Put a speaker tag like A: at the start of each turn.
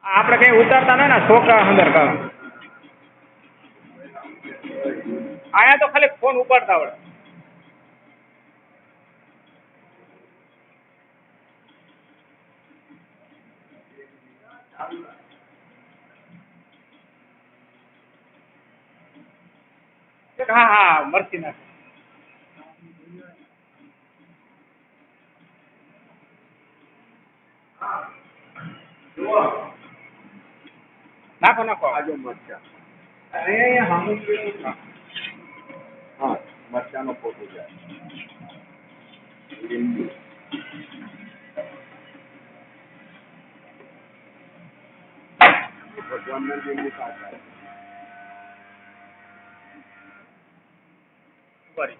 A: આપણે કઈ ઉતારતા ના ને છોકરા અંદર કામ આયા તો ખાલી ફોન ઉપાડતા આવડે. હા હા મરચી નાખ નાખો નાખો
B: આજે મરચા અહીંયા હા મરચાનો ફોટો જાય લીંબુ ભગવાનના લીંબુ કાઢા
A: સોરી